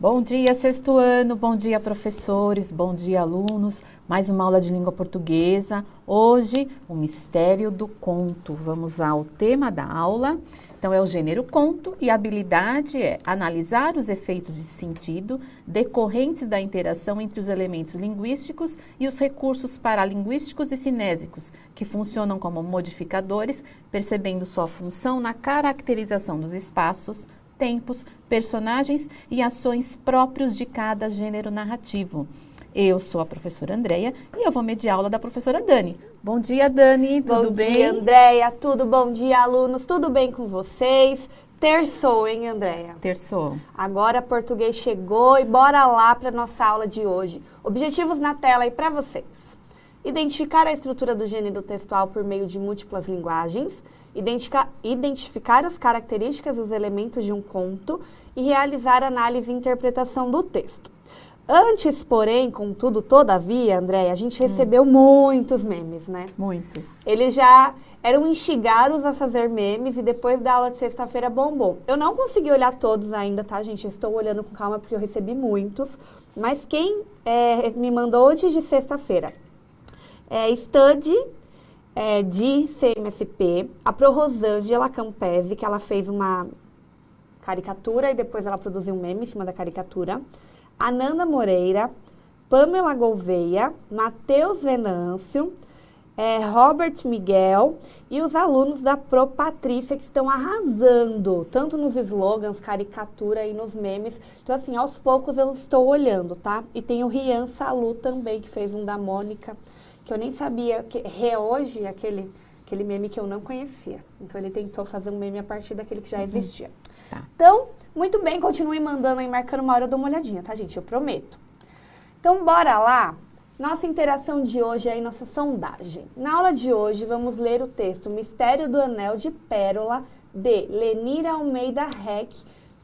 Bom dia, sexto ano, bom dia, professores, bom dia, alunos. Mais uma aula de língua portuguesa. Hoje, o mistério do conto. Vamos ao tema da aula. Então, é o gênero conto e a habilidade é analisar os efeitos de sentido decorrentes da interação entre os elementos linguísticos e os recursos paralinguísticos e cinésicos, que funcionam como modificadores, percebendo sua função na caracterização dos espaços, tempos, personagens e ações próprios de cada gênero narrativo. Eu sou a professora Andreia e eu vou mediar a aula da professora Dani. Bom dia, Dani, tudo bem? Bom dia, Andreia, tudo bom dia, alunos, tudo bem com vocês? Terçou, hein, Andreia? Terçou. Agora português chegou e bora lá para nossa aula de hoje. Objetivos na tela aí para vocês. Identificar a estrutura do gênero textual por meio de múltiplas linguagens, identificar as características dos elementos de um conto e realizar análise e interpretação do texto. Antes, porém, contudo, todavia, Andréia, a gente recebeu muitos memes, né? Muitos. Eles já eram instigados a fazer memes e depois da aula de sexta-feira bombou. Eu não consegui olhar todos ainda, tá, gente? Eu estou olhando com calma porque eu recebi muitos. Mas quem me mandou antes de sexta-feira Study de CMSP, a Pro Rosângela Campese, que ela fez uma caricatura e depois ela produziu um meme em cima da caricatura, Ananda Moreira, Pamela Gouveia, Matheus Venâncio, Robert Miguel e os alunos da Pro Patrícia que estão arrasando, tanto nos slogans, caricatura e nos memes. Então, assim, aos poucos eu estou olhando, tá? E tem o Rian Salu também, que fez um da Mônica, que eu nem sabia, que hoje aquele meme que eu não conhecia. Então, ele tentou fazer um meme a partir daquele que já existia. Tá. Então, muito bem, continue mandando aí, marcando uma hora, eu dou uma olhadinha, tá, gente? Eu prometo. Então, bora lá. Nossa interação de hoje é aí, nossa sondagem. Na aula de hoje, vamos ler o texto Mistério do Anel de Pérola, de Lenira Almeida Reck,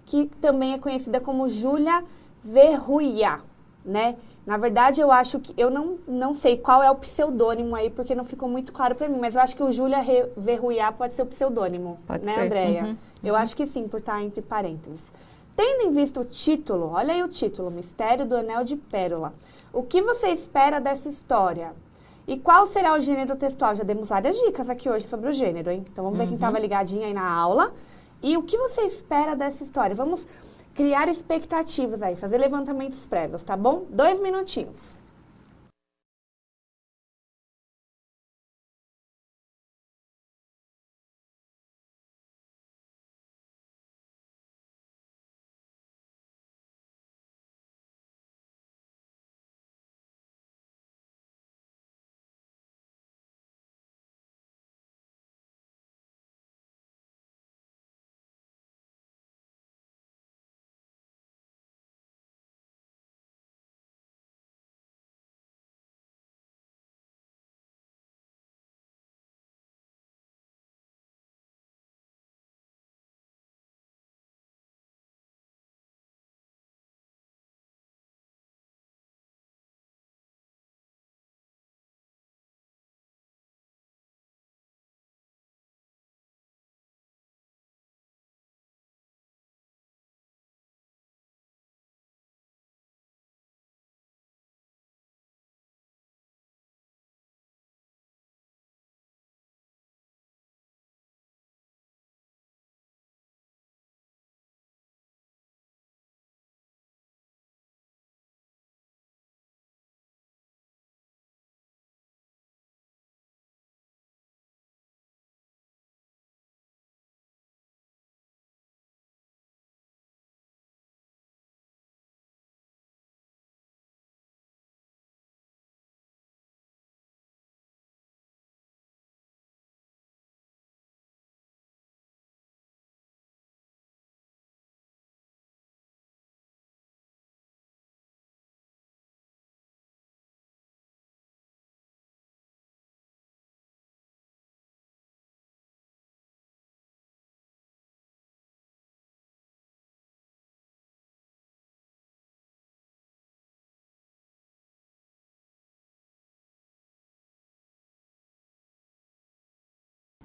que também é conhecida como Júlia Verruia, né? Na verdade, eu acho que... Eu não sei qual é o pseudônimo aí, porque não ficou muito claro para mim, mas eu acho que o Júlia Verruia pode ser o pseudônimo, Pode né, ser. Andréia? Uhum. Eu acho que sim, por estar entre parênteses. Tendo em vista o título, olha aí o título, Mistério do Anel de Pérola. O que você espera dessa história? E qual será o gênero textual? Já demos várias dicas aqui hoje sobre o gênero, hein? Então, vamos ver quem estava ligadinho aí na aula. E o que você espera dessa história? Vamos criar expectativas aí, fazer levantamentos prévios, tá bom? 2 minutinhos.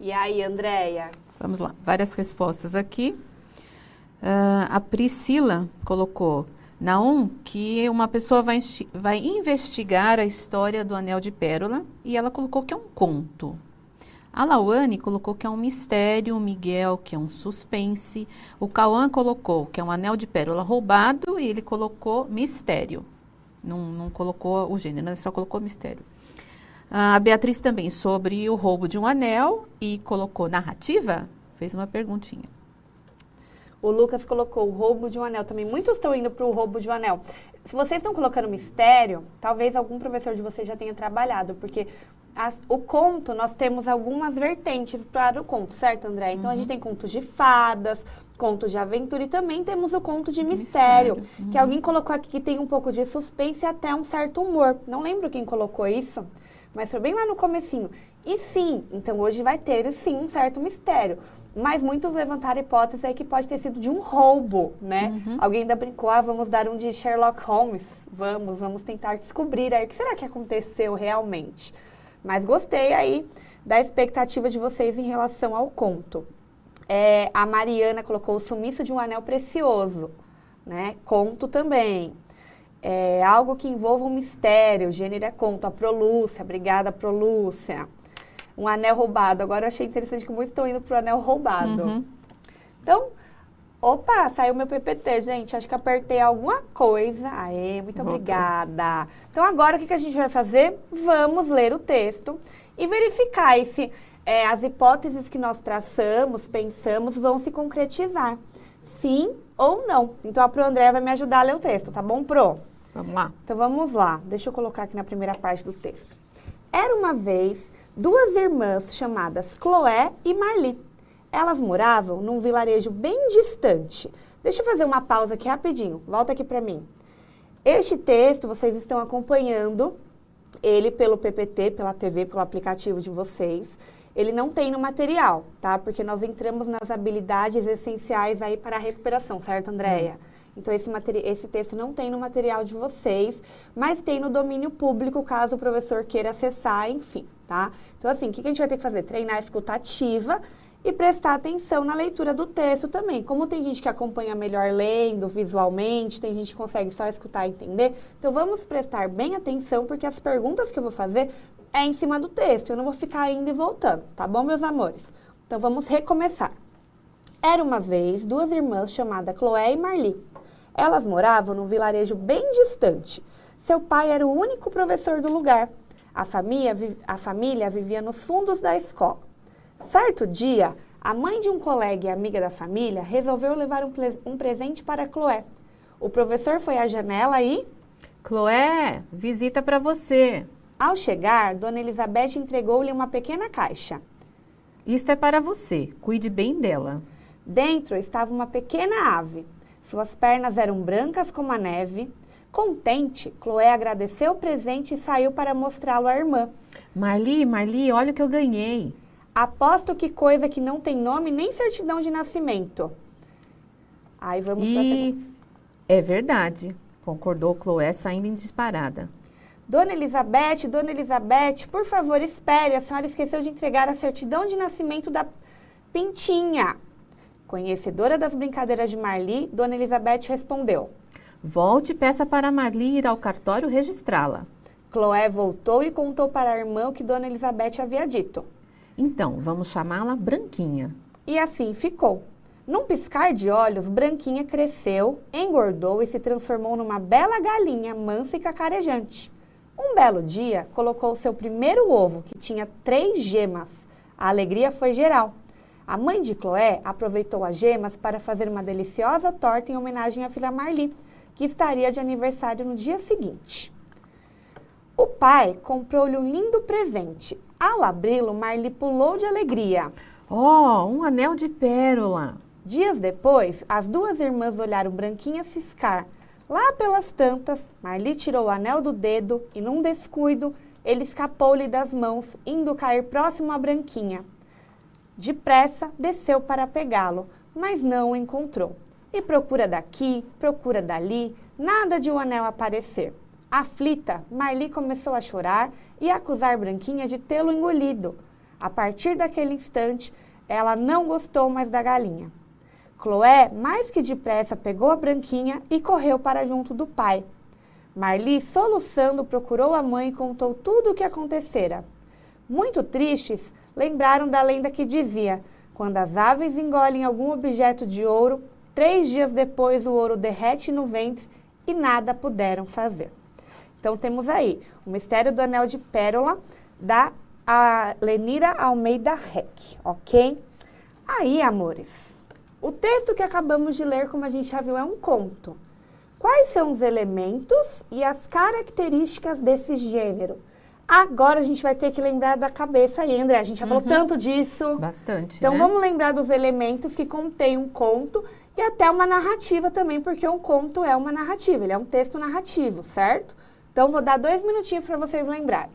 E aí, Andréia? Vamos lá, várias respostas aqui. A Priscila colocou: Na 1, que uma pessoa vai investigar a história do Anel de Pérola e ela colocou que é um conto. A Lauane colocou que é um mistério, o Miguel que é um suspense, o Cauã colocou que é um Anel de Pérola roubado e ele colocou mistério. Não colocou o gênero, né? Só colocou mistério. A Beatriz também sobre o roubo de um anel e colocou narrativa, fez uma perguntinha. O Lucas colocou o roubo de um anel também. Muitos estão indo para o roubo de um anel. Se vocês estão colocando mistério, talvez algum professor de vocês já tenha trabalhado, porque o conto, nós temos algumas vertentes para o conto, certo, André? Então, a gente tem contos de fadas, contos de aventura e também temos o conto de mistério. Que alguém colocou aqui que tem um pouco de suspense e até um certo humor. Não lembro quem colocou isso, mas foi bem lá no comecinho. E sim, então hoje vai ter, sim, um certo mistério. Mas muitos levantaram hipótese aí que pode ter sido de um roubo, né? Alguém ainda brincou, vamos dar um de Sherlock Holmes. Vamos tentar descobrir aí o que será que aconteceu realmente. Mas gostei aí da expectativa de vocês em relação ao conto. A Mariana colocou o sumiço de um anel precioso, né? Conto também. Algo que envolva um mistério, gênero é conto. A Prolúcia, obrigada, Prolúcia. Um anel roubado. Agora eu achei interessante que muitos estão indo para o anel roubado. Então, opa, saiu meu PPT, gente. Acho que apertei alguma coisa. Aê, muito obrigada. Então, agora o que a gente vai fazer? Vamos ler o texto e verificar se as hipóteses que nós traçamos, pensamos, vão se concretizar. Sim ou não. Então, a Pro André vai me ajudar a ler o texto, tá bom, Pro? Vamos lá. Então, vamos lá. Deixa eu colocar aqui na primeira parte do texto. Era uma vez 2 irmãs chamadas Chloé e Marli. Elas moravam num vilarejo bem distante. Deixa eu fazer uma pausa aqui rapidinho. Volta aqui para mim. Este texto, vocês estão acompanhando ele pelo PPT, pela TV, pelo aplicativo de vocês. Ele não tem no material, tá? Porque nós entramos nas habilidades essenciais aí para a recuperação, certo, Andréia? Então, esse texto não tem no material de vocês, mas tem no domínio público, caso o professor queira acessar, enfim, tá? Então, assim, o que a gente vai ter que fazer? Treinar a escuta ativa e prestar atenção na leitura do texto também. Como tem gente que acompanha melhor lendo, visualmente, tem gente que consegue só escutar e entender, então vamos prestar bem atenção, porque as perguntas que eu vou fazer é em cima do texto, eu não vou ficar indo e voltando, tá bom, meus amores? Então, vamos recomeçar. Era uma vez 2 irmãs chamadas Chloé e Marli. Elas moravam num vilarejo bem distante. Seu pai era o único professor do lugar. A família vivia nos fundos da escola. Certo dia, a mãe de um colega e amiga da família resolveu levar um presente para Chloé. O professor foi à janela e... Chloé, visita para você. Ao chegar, Dona Elizabeth entregou-lhe uma pequena caixa. Isto é para você, cuide bem dela. Dentro estava uma pequena ave. Suas pernas eram brancas como a neve. Contente, Chloé agradeceu o presente e saiu para mostrá-lo à irmã. Marli, olha o que eu ganhei. Aposto que coisa que não tem nome nem certidão de nascimento. Aí vamos para a segunda. É verdade, concordou Chloé saindo em disparada. Dona Elizabeth, por favor, espere. A senhora esqueceu de entregar a certidão de nascimento da Pintinha. Conhecedora das brincadeiras de Marli, Dona Elizabeth respondeu. Volte e peça para Marli ir ao cartório registrá-la. Chloé voltou e contou para a irmã o que Dona Elizabeth havia dito. Então, vamos chamá-la Branquinha. E assim ficou. Num piscar de olhos, Branquinha cresceu, engordou e se transformou numa bela galinha mansa e cacarejante. Um belo dia, colocou seu primeiro ovo, que tinha 3 gemas. A alegria foi geral. A mãe de Chloé aproveitou as gemas para fazer uma deliciosa torta em homenagem à filha Marli, que estaria de aniversário no dia seguinte. O pai comprou-lhe um lindo presente. Ao abri-lo, Marli pulou de alegria. Oh, um anel de pérola! Dias depois, as 2 irmãs olharam Branquinha ciscar. Lá pelas tantas, Marli tirou o anel do dedo e, num descuido, ele escapou-lhe das mãos, indo cair próximo à Branquinha. Depressa, desceu para pegá-lo, mas não o encontrou. E procura daqui, procura dali, nada de o anel aparecer. Aflita, Marli começou a chorar e a acusar Branquinha de tê-lo engolido. A partir daquele instante, ela não gostou mais da galinha. Cloé, mais que depressa, pegou a Branquinha e correu para junto do pai. Marli, soluçando, procurou a mãe e contou tudo o que acontecera. Muito tristes, lembraram da lenda que dizia: quando as aves engolem algum objeto de ouro, 3 dias depois o ouro derrete no ventre e nada puderam fazer. Então temos aí o Mistério do Anel de Pérola, da Lenira Almeida Reck, ok? Aí, amores, o texto que acabamos de ler, como a gente já viu, é um conto. Quais são os elementos e as características desse gênero? Agora a gente vai ter que lembrar da cabeça aí, André. A gente já falou tanto disso. Bastante, Então né? vamos lembrar dos elementos que contém um conto e até uma narrativa também, porque um conto é uma narrativa, ele é um texto narrativo, certo? Então vou dar 2 minutinhos para vocês lembrarem.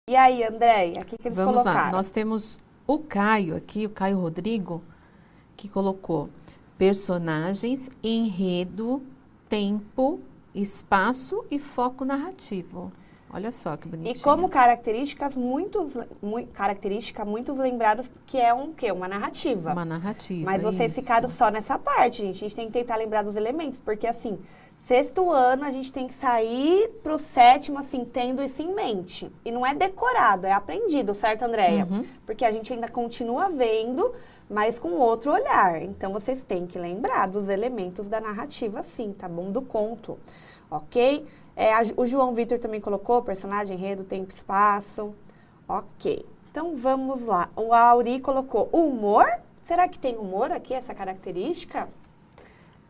E aí, Andréia, o que eles Vamos colocaram? lá, nós temos o Caio aqui, o Caio Rodrigo, que colocou personagens, enredo, tempo, espaço e foco narrativo. Olha só que bonitinho. E como característica, muitos lembrados que é um quê? Uma narrativa. Uma narrativa, Mas vocês isso. ficaram só nessa parte, gente. A gente tem que tentar lembrar dos elementos, porque assim, 6º ano a gente tem que sair pro 7º, assim, tendo isso em mente. E não é decorado, é aprendido, certo, Andréia? Porque a gente ainda continua vendo, mas com outro olhar. Então, vocês têm que lembrar dos elementos da narrativa, sim, tá bom? Do conto, ok? O João Vitor também colocou personagem, enredo, tempo, espaço. Ok. Então, vamos lá. O Auri colocou humor. Será que tem humor aqui, essa característica?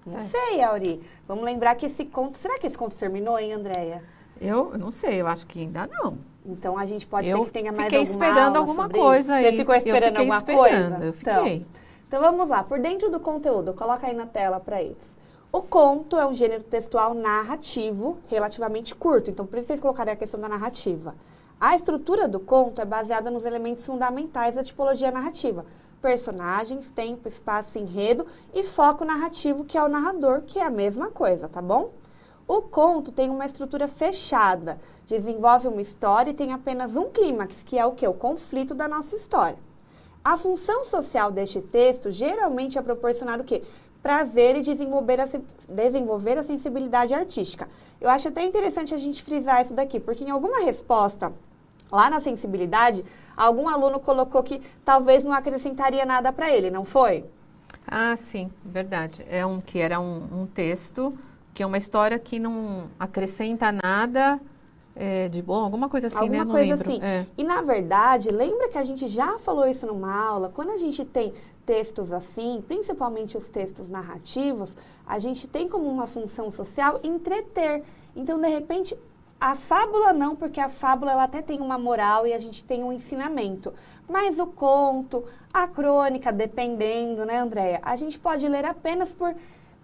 Não sei, Auri. Vamos lembrar que esse conto... Será que esse conto terminou, hein, Andréia? Eu não sei, eu acho que ainda não. Então, a gente pode ser que tenha mais fiquei alguma esperando aula alguma sobre coisa isso? aí. Você ficou esperando eu fiquei alguma esperando, coisa? Eu fiquei. Então, vamos lá. Por dentro do conteúdo, coloca aí na tela para eles. O conto é um gênero textual narrativo relativamente curto. Então, por isso vocês colocarem a questão da narrativa. A estrutura do conto é baseada nos elementos fundamentais da tipologia narrativa. Personagens, tempo, espaço, enredo e foco narrativo, que é o narrador, que é a mesma coisa, tá bom? O conto tem uma estrutura fechada, desenvolve uma história e tem apenas um clímax, que é o quê? O conflito da nossa história. A função social deste texto geralmente é proporcionar o quê? Prazer e desenvolver a sensibilidade artística. Eu acho até interessante a gente frisar isso daqui, porque em alguma resposta lá na sensibilidade, algum aluno colocou que talvez não acrescentaria nada para ele, não foi? Ah, sim, verdade. Era um texto, que é uma história que não acrescenta nada de bom, alguma coisa assim, né? Alguma Não coisa lembro. assim. É. E na verdade, lembra que a gente já falou isso numa aula? Quando a gente tem textos assim, principalmente os textos narrativos, a gente tem como uma função social entreter. Então, de repente, a fábula não, porque a fábula ela até tem uma moral e a gente tem um ensinamento. Mas o conto, a crônica, dependendo, né, Andréia? A gente pode ler apenas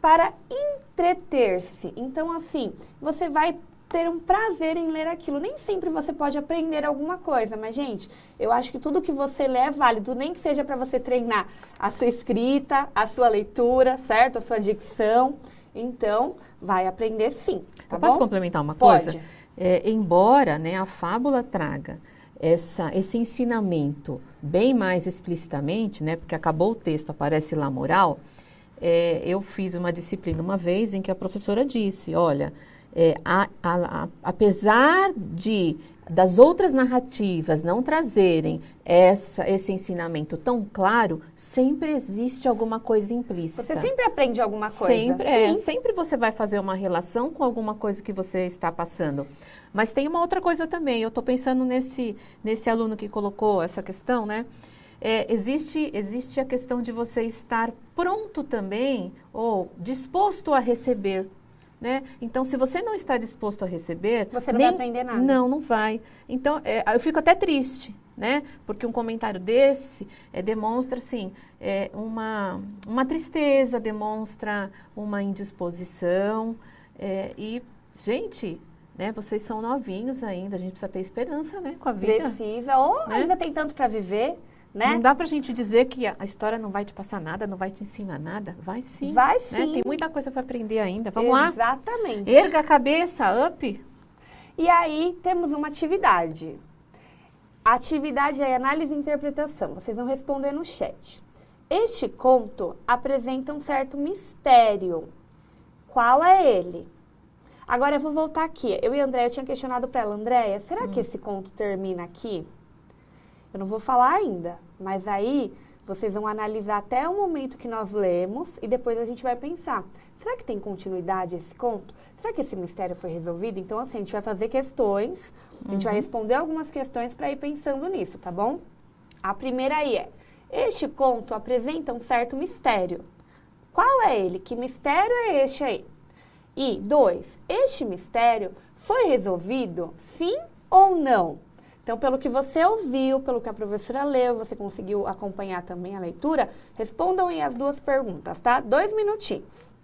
para entreter-se. Então, assim, você vai ter um prazer em ler aquilo. Nem sempre você pode aprender alguma coisa, mas, gente, eu acho que tudo que você lê é válido, nem que seja para você treinar a sua escrita, a sua leitura, certo? A sua dicção. Então, vai aprender sim, tá Eu posso bom? complementar uma Pode. coisa? Embora, né, a fábula traga esse ensinamento bem mais explicitamente, né, porque acabou o texto, aparece lá a moral, eu fiz uma disciplina uma vez em que a professora disse, olha, apesar das outras narrativas não trazerem esse ensinamento tão claro, sempre existe alguma coisa implícita. Você sempre aprende alguma coisa. Sempre você vai fazer uma relação com alguma coisa que você está passando. Mas tem uma outra coisa também, eu estou pensando nesse aluno que colocou essa questão, né? Existe a questão de você estar pronto também, ou disposto a receber. Né? Então, se você não está disposto a receber... Você não vai aprender nada. Não vai. Então, eu fico até triste, né? Porque um comentário desse demonstra, assim, uma tristeza, demonstra uma indisposição. E, gente, né? Vocês são novinhos ainda, a gente precisa ter esperança, né? Com a vida. Precisa, ou né? ainda tem tanto para viver, né? Não dá pra gente dizer que a história não vai te passar nada, não vai te ensinar nada. Vai sim. Vai né? sim. Tem muita coisa para aprender ainda. Vamos lá? Exatamente. Erga a cabeça, up. E aí temos uma atividade. A atividade é análise e interpretação. Vocês vão responder no chat. Este conto apresenta um certo mistério. Qual é ele? Agora eu vou voltar aqui. Eu e a Andréia, eu tinha questionado para ela, Andréia, será que esse conto termina aqui? Eu não vou falar ainda, mas aí vocês vão analisar até o momento que nós lemos e depois a gente vai pensar, será que tem continuidade esse conto? Será que esse mistério foi resolvido? Então, assim, a gente vai fazer questões, a gente vai responder algumas questões para ir pensando nisso, tá bom? A primeira aí é, este conto apresenta um certo mistério. Qual é ele? Que mistério é este aí? E 2, este mistério foi resolvido, sim ou não? Então, pelo que você ouviu, pelo que a professora leu, você conseguiu acompanhar também a leitura, respondam aí as duas perguntas, tá? 2 minutinhos.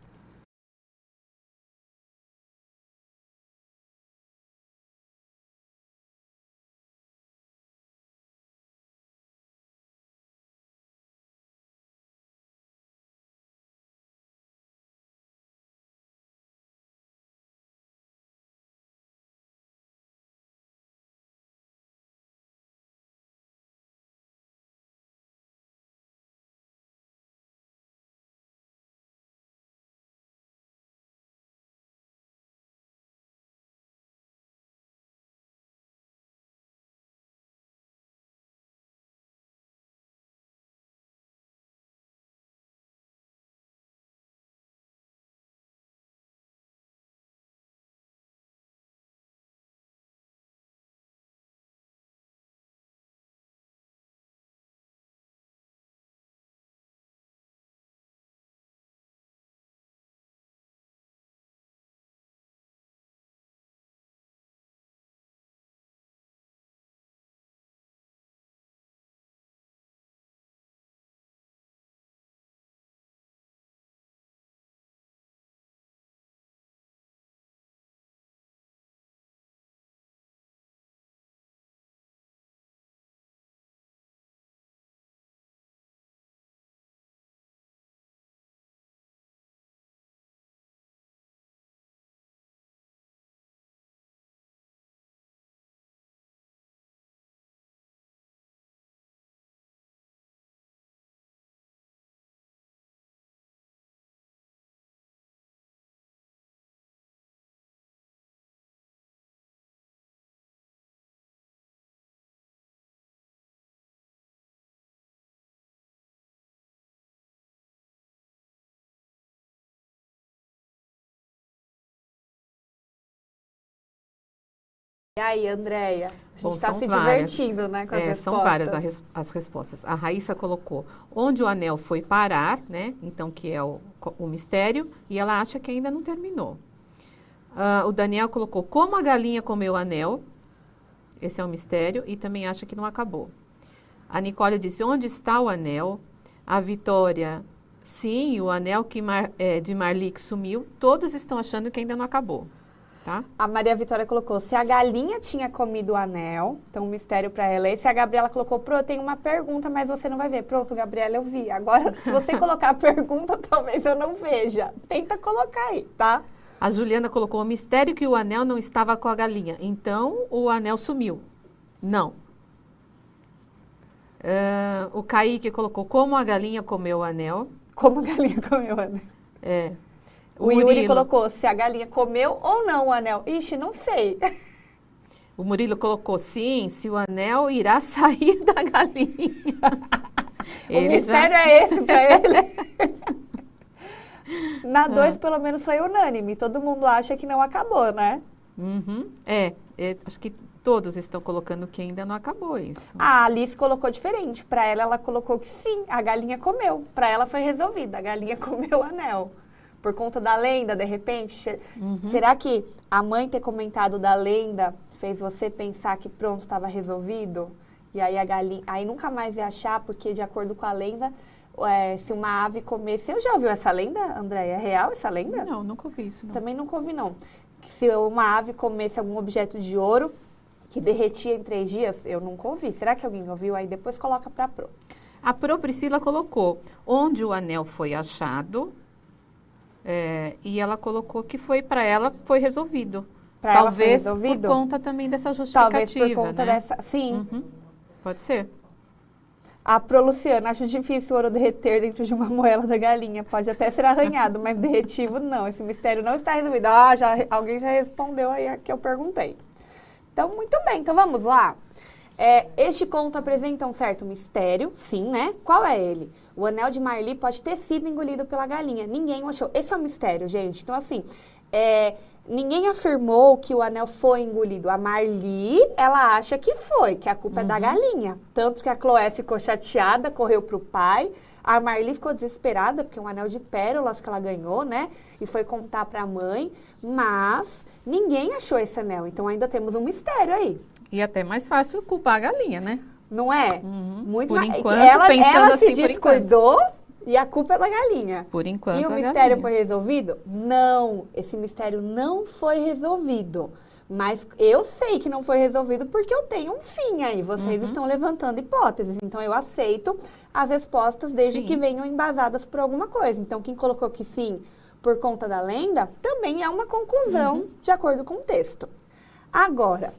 E aí, Andréia? A gente Bom, está são se várias. divertindo, né, com as respostas. São várias as respostas. A Raíssa colocou onde o anel foi parar, né? Então, que é o mistério, e ela acha que ainda não terminou. O Daniel colocou como a galinha comeu o anel, esse é um mistério, e também acha que não acabou. A Nicole disse onde está o anel. A Vitória, sim, o anel de Marli que sumiu. Todos estão achando que ainda não acabou. Tá? A Maria Vitória colocou se a galinha tinha comido o anel, então um mistério para ela. E se a Gabriela colocou, Pro, eu tenho uma pergunta, mas você não vai ver. Pronto, Gabriela, eu vi. Agora, se você colocar a pergunta, talvez eu não veja. Tenta colocar aí, tá? A Juliana colocou o mistério que o anel não estava com a galinha. Então, o anel sumiu. Não. O Kaique colocou como a galinha comeu o anel. Como a galinha comeu o anel. É. O Yuri colocou se a galinha comeu ou não o anel. Ixi, não sei. O Murilo colocou sim, se o anel irá sair da galinha. O mistério é esse para ele. Na 2, pelo menos, foi unânime. Todo mundo acha que não acabou, né? Uhum. Acho que todos estão colocando que ainda não acabou isso. A Alice colocou diferente. Para ela colocou que sim, a galinha comeu. Para ela foi resolvida, a galinha comeu o anel. Por conta da lenda, de repente, será que a mãe ter comentado da lenda fez você pensar que pronto, estava resolvido? E aí a galinha, aí nunca mais ia achar, porque de acordo com a lenda, se uma ave comesse... Você já ouviu essa lenda, Andréia? É real essa lenda? Não, nunca ouvi isso. Não. Também nunca ouvi, não. Que se uma ave comesse algum objeto de ouro que derretia em 3 dias, eu nunca ouvi. Será que alguém ouviu? Aí depois coloca para a Pro. A Pro Priscila colocou onde o anel foi achado... e ela colocou que foi para ela, foi resolvido. Pra Talvez ela foi resolvido? por conta também dessa justificativa, Talvez por conta né? dessa... Sim. Uhum. Pode ser. A Pro Luciana, acho difícil o ouro derreter dentro de uma moela da galinha. Pode até ser arranhado, mas derretivo não. Esse mistério não está resolvido. Alguém já respondeu aí a que eu perguntei. Então, muito bem. Então, vamos lá. Este conto apresenta um certo mistério, sim, né? Qual é ele? O anel de Marli pode ter sido engolido pela galinha. Ninguém o achou. Esse é um mistério, gente. Então, assim, ninguém afirmou que o anel foi engolido. A Marli, ela acha que foi, que a culpa é da galinha. Tanto que a Chloé ficou chateada, correu pro pai. A Marli ficou desesperada, porque é um anel de pérolas que ela ganhou, né? E foi contar pra mãe. Mas ninguém achou esse anel. Então, ainda temos um mistério aí. E até mais fácil culpar a galinha, né? Não é? Uhum. Muito por mais. enquanto, ela pensando se assim, por enquanto. descuidou e a culpa é da galinha. Por enquanto, E o a mistério galinha. foi resolvido? Não, esse mistério não foi resolvido. Mas eu sei que não foi resolvido porque eu tenho um fim aí. Vocês estão levantando hipóteses. Então, eu aceito as respostas desde Sim. que venham embasadas por alguma coisa. Então, quem colocou que sim por conta da lenda, também é uma conclusão de acordo com o texto. Agora,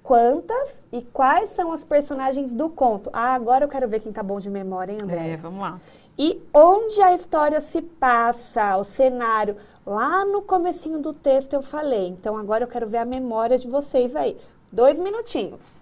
quantas e quais são as personagens do conto? Agora eu quero ver quem tá bom de memória, hein, André? Vamos lá. E onde a história se passa, o cenário. Lá no comecinho do texto eu falei. Então, agora eu quero ver a memória de vocês aí. 2 minutinhos.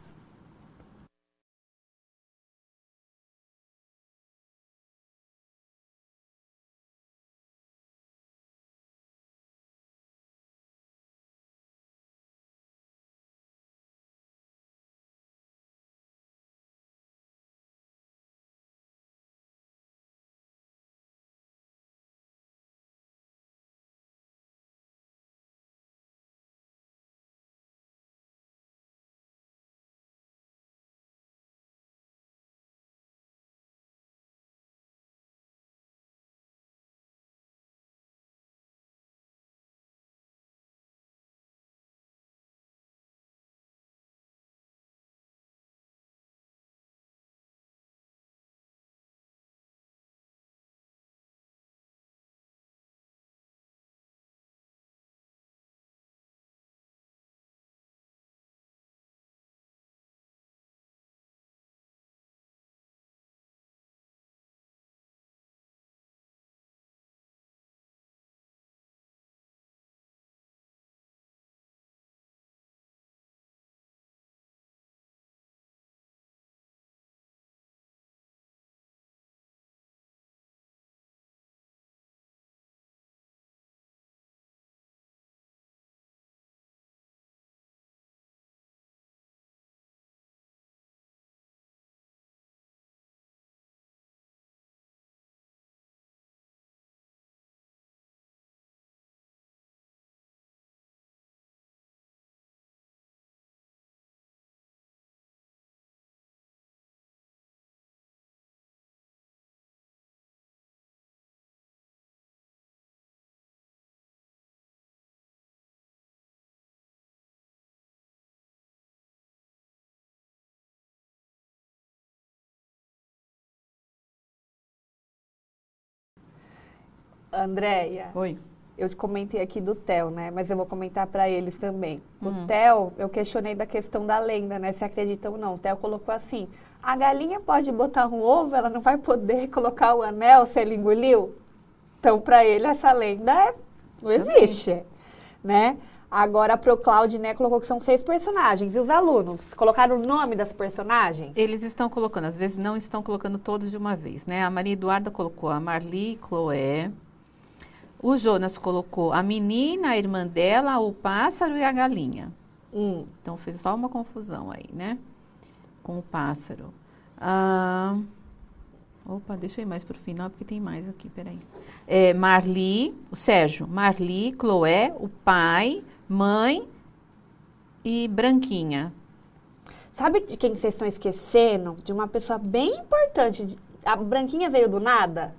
Andréia, Oi. eu te comentei aqui do Theo, né? Mas eu vou comentar para eles também. O Theo, eu questionei da questão da lenda, né? Se acreditam ou não. O Theo colocou assim, a galinha pode botar um ovo, ela não vai poder colocar o anel se ele engoliu? Então, para ele, essa lenda não existe, né? Agora, a Proclaudiné colocou que são 6 personagens. E os alunos? Colocaram o nome das personagens? Eles estão colocando, às vezes não estão colocando todos de uma vez, né? A Maria Eduarda colocou a Marli, Chloé. O Jonas colocou a menina, a irmã dela, o pássaro e a galinha. Então, fez só uma confusão aí, né? Com o pássaro. Opa, deixa eu ir mais pro final, porque tem mais aqui, peraí. Marli, o Sérgio, Marli, Chloé, o pai, mãe e Branquinha. Sabe de quem vocês estão esquecendo? De uma pessoa bem importante. A Branquinha veio do nada?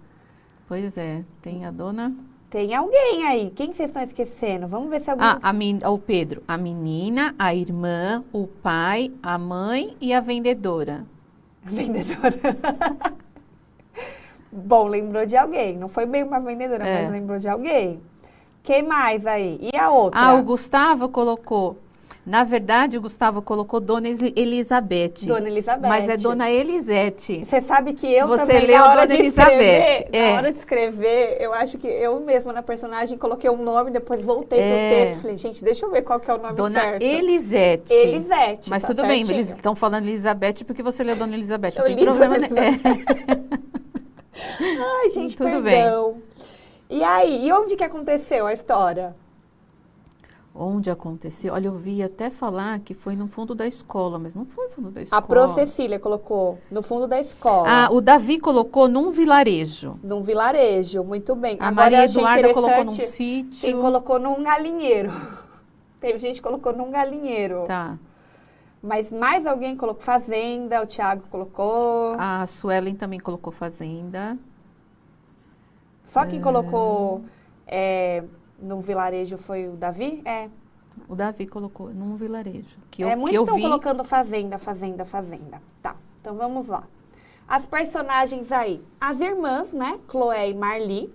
Pois é, tem a dona... Tem alguém aí. Quem vocês estão esquecendo? Vamos ver se alguém... O Pedro. A menina, a irmã, o pai, a mãe e a vendedora. Vendedora. Bom, lembrou de alguém. Não foi bem uma vendedora, mas lembrou de alguém. Quem mais aí? E a outra? O Gustavo colocou... Na verdade, o Gustavo colocou Dona Elizabeth. Dona Elizabeth. Mas é Dona Elisete. Você sabe que eu Você também, leu na hora Dona de Elizabeth. escrever, na hora de escrever, eu acho que eu mesma na personagem coloquei um nome, depois voltei pro texto. Falei, gente, deixa eu ver qual que é o nome Dona certo. Elisete. Elisete, Mas tá tudo bem, certinho. eles estão falando Elizabeth porque você leu Dona Elizabeth. Não Eu tem li problema, Dona né? Ai, gente, Tudo perdão. E aí, e onde que aconteceu a história? Onde aconteceu? Olha, eu vi até falar que foi no fundo da escola, mas não foi no fundo da escola. A Pro Cecília colocou no fundo da escola. O Davi colocou num vilarejo. Num vilarejo, muito bem. A Agora, Maria eu achei Eduarda colocou num interessante sítio. quem colocou num galinheiro. Teve gente que colocou num galinheiro. Tá. Mas mais alguém colocou fazenda, o Thiago colocou. A Suelen também colocou fazenda. Só quem colocou no vilarejo foi o Davi? O Davi colocou num vilarejo. Muitos eu estão vi... colocando fazenda. Tá, então vamos lá. As personagens aí. As irmãs, né? Chloé e Marli.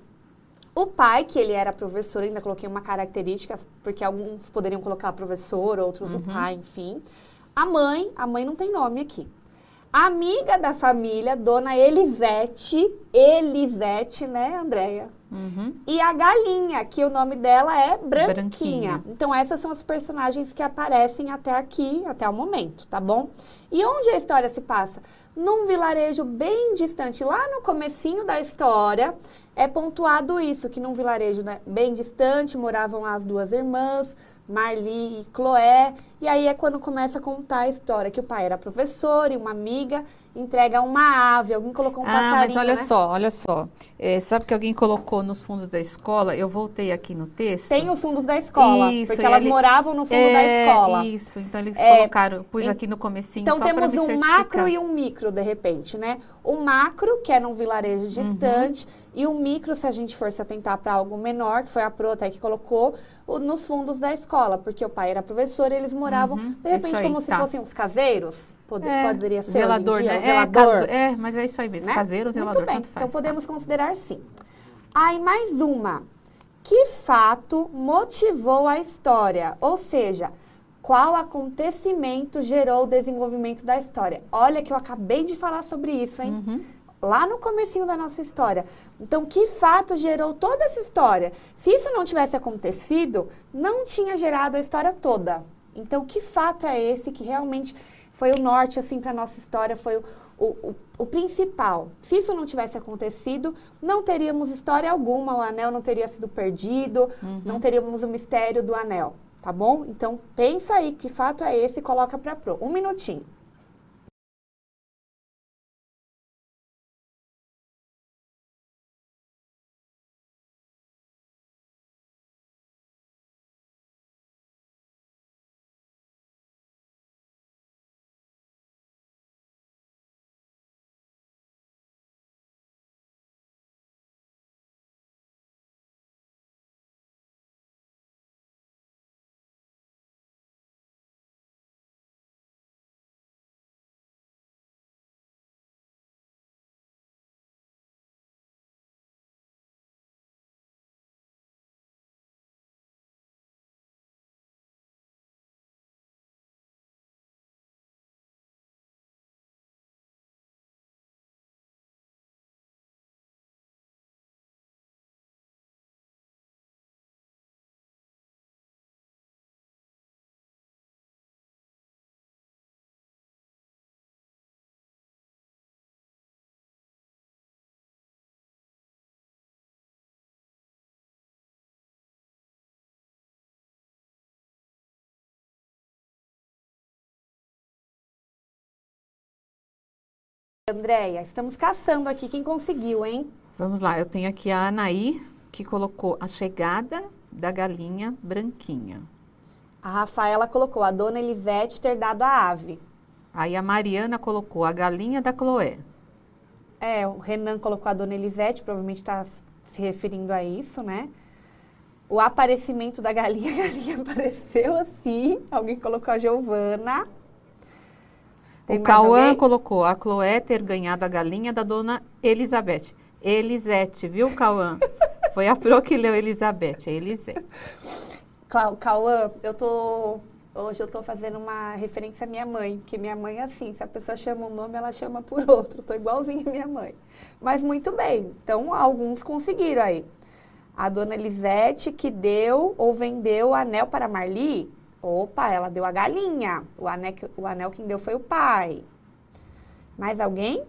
O pai, que ele era professor, ainda coloquei uma característica, porque alguns poderiam colocar professor, outros o pai, enfim. A mãe não tem nome aqui. A amiga da família, Dona Elisete, né, Andréia? E a galinha, que o nome dela é Branquinha. Então, essas são as personagens que aparecem até aqui, até o momento, tá bom? E onde a história se passa? Num vilarejo bem distante, lá no comecinho da história, é pontuado isso, que num vilarejo, né, bem distante moravam as duas irmãs, Marli e Chloé, e aí é quando começa a contar a história, que o pai era professor e uma amiga entrega uma ave, alguém colocou um passarinho, mas olha só, sabe que alguém colocou nos fundos da escola, eu voltei aqui no texto. Tem os fundos da escola, isso, porque elas moravam no fundo da escola. Isso, então eles colocaram, pus aqui no comecinho então só para me temos um certificar. macro e um micro, de repente, né? O macro, que é num vilarejo distante, e o micro, se a gente for se atentar para algo menor, que foi a Pro até que colocou, nos fundos da escola, porque o pai era professor e eles moravam, de repente, como se fossem os caseiros, poderia ser zelador, hoje em dia, né? zelador. Mas é isso aí mesmo, Né? caseiro, zelador, Muito bem, tanto faz. então podemos considerar sim. Aí, mais uma. Que fato motivou a história? Ou seja, qual acontecimento gerou o desenvolvimento da história? Olha que eu acabei de falar sobre isso, hein? Lá no comecinho da nossa história. Então, que fato gerou toda essa história? Se isso não tivesse acontecido, não tinha gerado a história toda. Então, que fato é esse que realmente foi o norte, assim, para a nossa história, foi o principal? Se isso não tivesse acontecido, não teríamos história alguma, o anel não teria sido perdido, não teríamos o mistério do anel, tá bom? Então, pensa aí, que fato é esse e coloca para Pro. 1 minutinho. Andréia, estamos caçando aqui. Quem conseguiu, hein? Vamos lá, eu tenho aqui a Anaí, que colocou a chegada da galinha branquinha. A Rafaela colocou a dona Elisete ter dado a ave. Aí a Mariana colocou a galinha da Cloé. O Renan colocou a dona Elisete, provavelmente está se referindo a isso, né? O aparecimento da galinha, a galinha apareceu assim. Alguém colocou a Giovana. O Cauã colocou a Cloé ter ganhado a galinha da dona Elizabeth. Elisete, viu, Cauã? Foi a Pro que leu Elizabeth, é Elisete. Cauã, hoje eu tô fazendo uma referência à minha mãe, porque minha mãe é assim, se a pessoa chama um nome, ela chama por outro. Eu tô igualzinha à minha mãe. Mas muito bem, então alguns conseguiram aí. A dona Elisete que deu ou vendeu o anel para Marli. Opa, ela deu a galinha. O anel quem deu foi o pai. Mais alguém?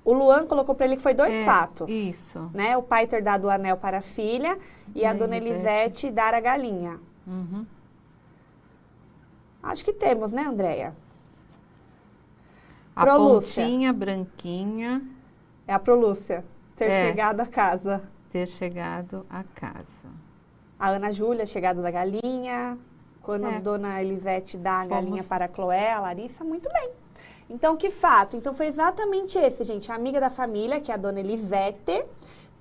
O Luan colocou para ele que foi dois fatos. Isso. Né? O pai ter dado o anel para a filha e a dona Elisete dar a galinha. Uhum. Acho que temos, né, Andréia? A pontinha branquinha. É a Prolúcia. Ter chegado a casa. Ter chegado a casa. A Ana Júlia, chegado da galinha. Quando a dona Elisete dá a galinha para a Cloé, a Larissa, muito bem. Então, que fato? Então, foi exatamente esse, gente. A amiga da família, que é a dona Elisete,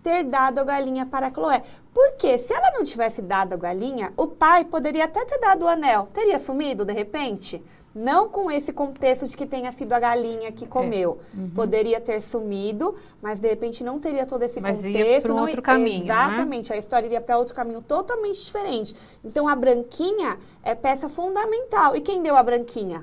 ter dado a galinha para a Cloé. Porque se ela não tivesse dado a galinha, o pai poderia até ter dado o anel. Teria sumido, de repente? Não com esse contexto de que tenha sido a galinha que comeu. Poderia ter sumido, mas de repente não teria todo esse contexto. Ia para um outro caminho, exatamente, né? A história iria para outro caminho totalmente diferente. Então, a branquinha é peça fundamental. E quem deu a branquinha?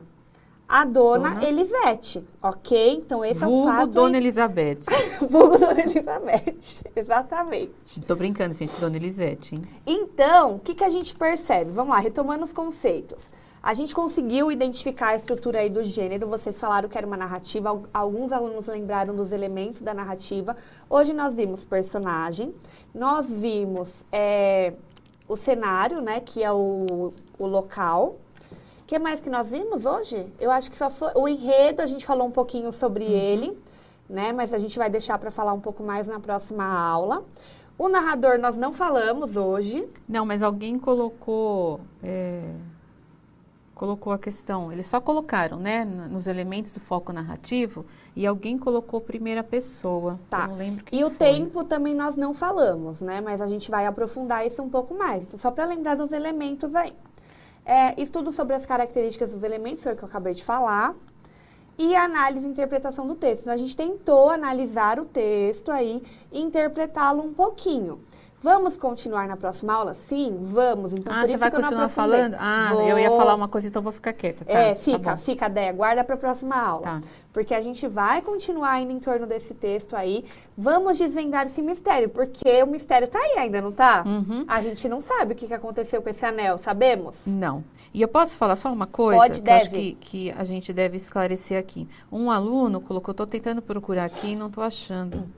A dona Elisete, ok? Então, esse é o fato. Dona Elizabeth. Vulgo Dona Elizabeth, exatamente. Tô brincando, gente, Dona Elisete, hein? Então, o que a gente percebe? Vamos lá, retomando os conceitos. A gente conseguiu identificar a estrutura aí do gênero, vocês falaram que era uma narrativa, alguns alunos lembraram dos elementos da narrativa. Hoje nós vimos personagem, nós vimos o cenário, né, que é o local. O que mais que nós vimos hoje? Eu acho que só foi o enredo, a gente falou um pouquinho sobre ele, né, mas a gente vai deixar para falar um pouco mais na próxima aula. O narrador nós não falamos hoje. Não, mas alguém colocou a questão, eles só colocaram, né, nos elementos do foco narrativo, e alguém colocou primeira pessoa. Tá. Eu não lembro quem E o foi. tempo também nós não falamos, né, mas a gente vai aprofundar isso um pouco mais. Então, só para lembrar dos elementos aí. Estudo sobre as características dos elementos, foi o que eu acabei de falar. E análise e interpretação do texto. Então, a gente tentou analisar o texto aí e interpretá-lo um pouquinho. Vamos continuar na próxima aula? Sim, vamos. Então, por você isso vai que eu não continuar aprofundei. falando? Eu ia falar uma coisa, então vou ficar quieta. Tá, Fica, Déia, guarda para a próxima aula. Tá. Porque a gente vai continuar ainda em torno desse texto aí. Vamos desvendar esse mistério, porque o mistério tá aí ainda, não tá? A gente não sabe o que aconteceu com esse anel, sabemos? Não. E eu posso falar só uma coisa? Pode, que eu acho deve. que a gente deve esclarecer aqui. Um aluno colocou, estou tentando procurar aqui e não estou achando.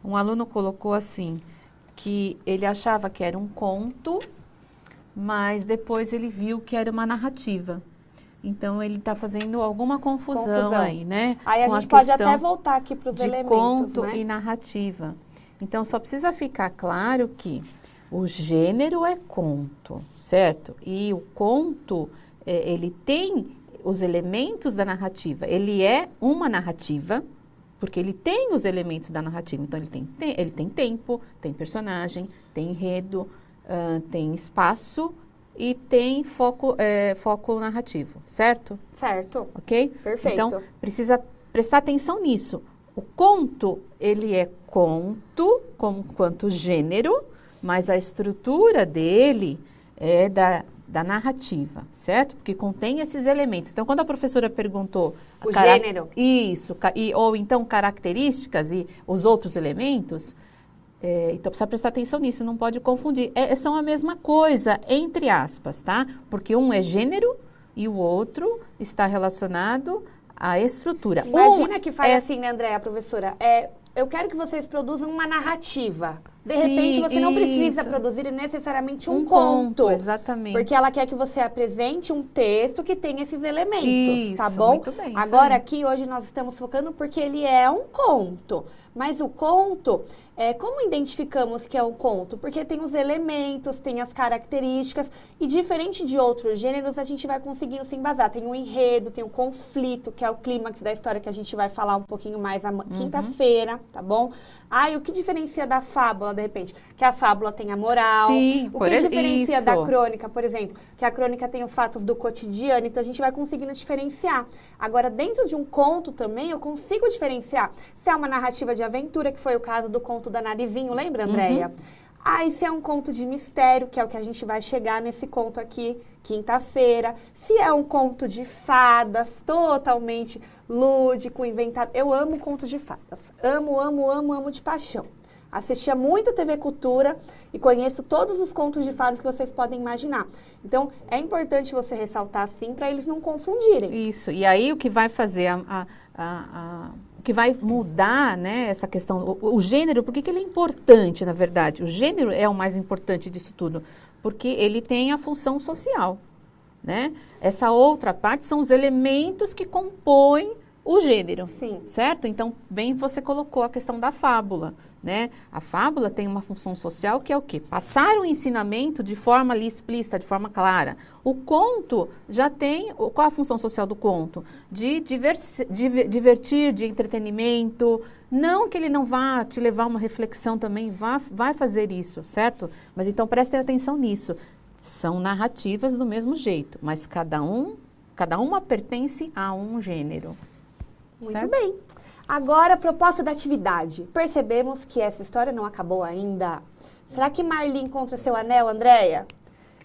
Um aluno colocou assim, que ele achava que era um conto, mas depois ele viu que era uma narrativa. Então, ele está fazendo alguma confusão aí, né? Aí a com gente pode questão até voltar aqui para os elementos, conto né? e narrativa. Então, só precisa ficar claro que o gênero é conto, certo? E o conto, ele tem os elementos da narrativa. Ele é uma narrativa, porque ele tem os elementos da narrativa. Então, ele tem tempo, tem personagem, tem enredo, tem espaço e tem foco narrativo, certo? Certo. Ok? Perfeito. Então, precisa prestar atenção nisso. O conto, ele é conto, quanto gênero, mas a estrutura dele é da narrativa, certo? Porque contém esses elementos. Então, quando a professora perguntou... O gênero. Isso, ou então características e os outros elementos, então precisa prestar atenção nisso, não pode confundir. São a mesma coisa, entre aspas, tá? Porque um é gênero e o outro está relacionado à estrutura. Imagina que faz assim, né, Andréia, professora? Eu quero que vocês produzam uma narrativa. De repente, você não precisa isso. produzir necessariamente um conto. Exatamente. Porque ela quer que você apresente um texto que tem esses elementos, Isso, tá bom? muito bem, isso Agora, aí. aqui, hoje, nós estamos focando porque ele é um conto. Mas o conto, como identificamos que é um conto? Porque tem os elementos, tem as características, e diferente de outros gêneros, a gente vai conseguindo se embasar. Tem o enredo, tem o conflito, que é o clímax da história, que a gente vai falar um pouquinho mais na quinta-feira, tá bom? E o que diferencia da fábula, de repente? Que a fábula tem a moral. Sim, o que diferencia isso. da crônica, por exemplo? Que a crônica tem os fatos do cotidiano, então a gente vai conseguindo diferenciar. Agora, dentro de um conto também, eu consigo diferenciar se é uma narrativa de aventura, que foi o caso do conto da Narizinho, lembra, Andréia? E se é um conto de mistério, que é o que a gente vai chegar nesse conto aqui, quinta-feira. Se é um conto de fadas, totalmente lúdico, inventado. Eu amo contos de fadas. Amo, amo, amo, amo de paixão. Assistia muito TV Cultura e conheço todos os contos de fadas que vocês podem imaginar. Então, é importante você ressaltar assim para eles não confundirem. Isso. E aí o que vai fazer o que vai mudar, né, essa questão, o gênero, por que ele é importante, na verdade? O gênero é o mais importante disso tudo, porque ele tem a função social, né? Essa outra parte são os elementos que compõem o gênero, Sim. certo? Então, bem você colocou a questão da fábula, né? A fábula tem uma função social que é o quê? Passar o ensinamento de forma ali explícita, de forma clara. O conto já tem, qual a função social do conto? De divertir, de entretenimento. Não que ele não vá te levar a uma reflexão também, vai fazer isso, certo? Mas então prestem atenção nisso. São narrativas do mesmo jeito, mas cada uma pertence a um gênero. Muito certo? bem. Agora, a proposta da atividade. Percebemos que essa história não acabou ainda. Será que Marli encontra seu anel, Andréia?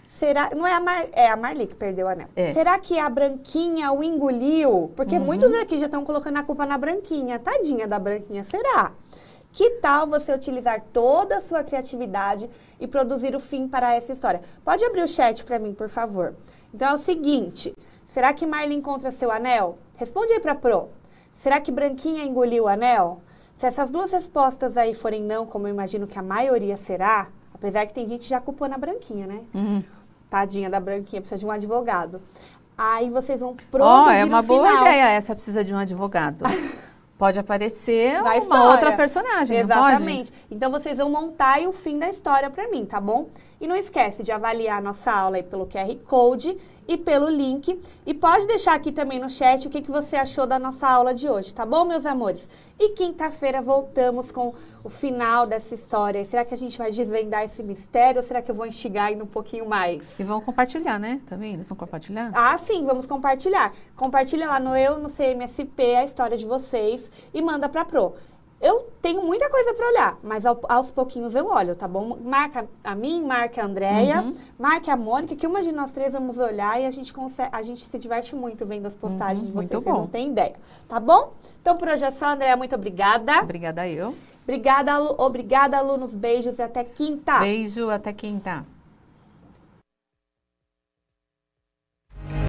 Será? Não é a Marli que perdeu o anel. É. Será que a Branquinha o engoliu? Porque muitos aqui já estão colocando a culpa na Branquinha. Tadinha da Branquinha, será? Que tal você utilizar toda a sua criatividade e produzir o fim para essa história? Pode abrir o chat para mim, por favor. Então é o seguinte, será que Marli encontra seu anel? Responde aí para Pro. Será que Branquinha engoliu o anel? Se essas duas respostas aí forem não, como eu imagino que a maioria será, apesar que tem gente já culpando a Branquinha, né? Tadinha da Branquinha, precisa de um advogado. Aí vocês vão produzir é uma no boa final. ideia essa, precisa de um advogado. Pode aparecer Na uma história. outra personagem, Exatamente. Então, vocês vão montar aí o fim da história para mim, tá bom? E não esquece de avaliar a nossa aula aí pelo QR Code e pelo link. E pode deixar aqui também no chat o que você achou da nossa aula de hoje, tá bom, meus amores? E quinta-feira voltamos com o final dessa história. Será que a gente vai desvendar esse mistério ou será que eu vou instigar ainda um pouquinho mais? E vão compartilhar, né? Também, eles vão compartilhar? Sim, vamos compartilhar. Compartilha lá no CMSP a história de vocês e manda pra Pro. Eu tenho muita coisa para olhar, mas aos pouquinhos eu olho, tá bom? Marca a mim, marca a Andréia, marca a Mônica, que uma de nós três vamos olhar e a gente se diverte muito vendo as postagens de vocês, muito vocês bom. não têm ideia, tá bom? Então, por hoje é só, Andréia, muito obrigada. Obrigada eu. Obrigada, alunos, beijos e até quinta. Beijo, até quinta.